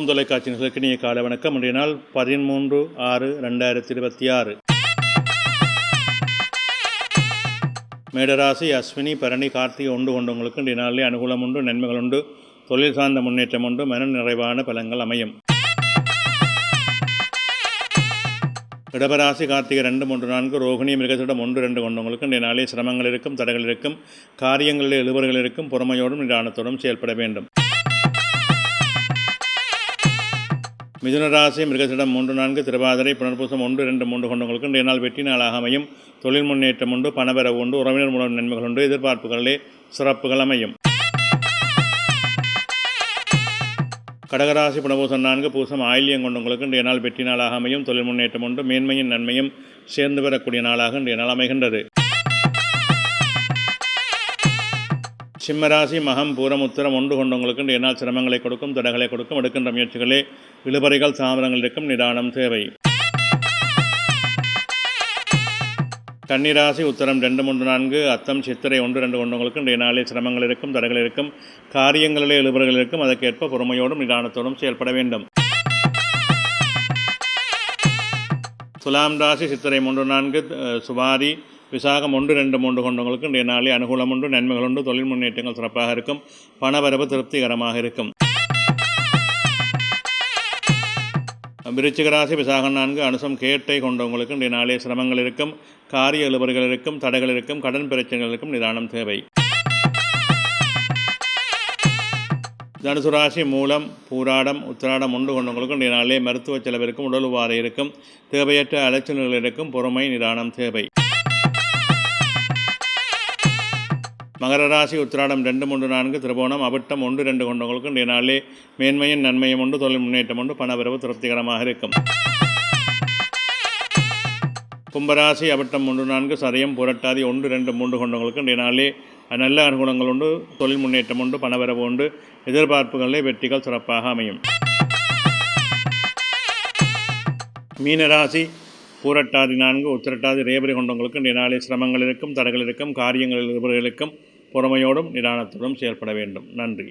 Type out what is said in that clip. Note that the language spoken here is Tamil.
ஓம் தொலைக்காட்சி நிகழ்ச்சிய காலை வணக்கம். இன்றைய நாள் 13/6/2026. மேடராசி அஸ்வினி பரணி கார்த்திகை ஒன்று கொண்டவங்களுக்கு இன்றைய நாளிலே அனுகூலம் உண்டு, நன்மைகள் உண்டு, தொழில் சார்ந்த முன்னேற்றம் உண்டு, மன நிறைவான பலன்கள் அமையும். இடபராசி கார்த்திகை 2, 3, 4, ரோகிணி மிருகத்திடம் 1, 2 கொண்டவங்களுக்கு இன்றைய நாளே சிரமங்கள் இருக்கும், தடைகள் இருக்கும், காரியங்களில் இழுபறிகள் இருக்கும், பொறுமையோடும் நிதானத்தோடும் செயல்பட வேண்டும். மிதுனராசி மிருகத்திடம் 3, 4, திருவாதிரை புனர்பூசம் 1, 2, 3 கொண்டவங்களுக்கு இன்றைய நாள் வெற்றி நாளாக அமையும். தொழில் முன்னேற்றம் உண்டு, பணவரவு உண்டு, உறவினர் மூலம் நன்மைகள் உண்டு, எதிர்பார்ப்புகளிலே சிறப்புகள் அமையும். கடகராசி புனர்பூசம் 4, பூசம் ஆயில்யம் கொண்டவங்களுக்கு இன்றைய நாள் வெற்றி நாளாக அமையும். தொழில் முன்னேற்றம் உண்டு, மேன்மையும் நன்மையும் சேர்ந்து வரக்கூடிய நாளாக இன்றைய நாள் அமைகின்றது. சிம்மராசி மகம் பூரம் உத்திரம் 1 கொண்டவங்களுக்கு இன்றைய நாள் சிரமங்களை கொடுக்கும், தடைகளை கொடுக்கும், எடுக்கின்ற முயற்சிகளே இழுபறிகள் தாமதங்கள் இருக்கும், நிதானம் தேவை. கன்னிராசி உத்திரம் 2, 3, 4, அத்தம் சித்திரை 1, 2 கொண்டவங்களுக்கு இன்றைய நாளில் சிரமங்கள் இருக்கும், தடைகள் இருக்கும், காரியங்களிலே இழுபறிகள் இருக்கும், அதற்கேற்ப பொறுமையோடும் நிதானத்தோடும் செயல்பட வேண்டும். துலாம் ராசி சித்திரை 3, 4, சுவாரி விசாகம் 1, 2, 3 கொண்டவங்களுக்கு இன்றைய நாளில் அனுகூலம் உண்டு, நன்மைகள் உண்டு, தொழில் முன்னேற்றங்கள் சிறப்பாக இருக்கும், பணவரவு திருப்திகரமாக இருக்கும். விருச்சிக ராசி விசாகம் 4, அனுசம் கேட்டை கொண்டவங்களுக்கு இன்றைய நாளில் சிரமங்கள் இருக்கும், காரிய இழுபறிகள் இருக்கும், தடைகள் இருக்கும், கடன் பிரச்சனைகள் இருக்கும், நிதானம் தேவை. தனுசு ராசி மூலம் பூராடம் உத்திராடம் 1 கொண்டவங்களுக்கு இன்றைய நாளிலே மருத்துவ செலவு இருக்கும், உடல் உபாதை இருக்கும், தேவையற்ற அலைச்சல்கள் இருக்கும், பொறுமை நிதானம் தேவை. மகர ராசி உத்திராடம் 2, 3, 4, திருவோணம் அவிட்டம் 1, 2 கொண்டவங்களுக்கு இன்றைய நாளிலே மேன்மையும் நன்மையும் உண்டு, தொழில் முன்னேற்றம் உண்டு, பணவரவு திருப்திகரமாக இருக்கும். கும்பராசி அவிட்டம் 3, 4, சதயம் புரட்டாதி 1, 2, 3 கொண்டவங்களுக்கு இன்றைய நாளிலே நல்ல அனுகூலங்கள் உண்டு, தொழில் முன்னேற்றம் உண்டு, பணவரவு உண்டு, எதிர்பார்ப்புகளிலே வெற்றிகள் சிறப்பாக அமையும். மீனராசி பூரட்டாதி 4, உத்திரட்டாதி ரேவதி கொண்டவங்களுக்கு இன்றைய நாளில் சிரமங்கள் இருக்கும், தடைகள் இருக்கும், காரியங்களில் இழுபறிகள் இருக்கும், பொறுமையோடும் நிதானத்தோடும் செயல்பட வேண்டும். நன்றி.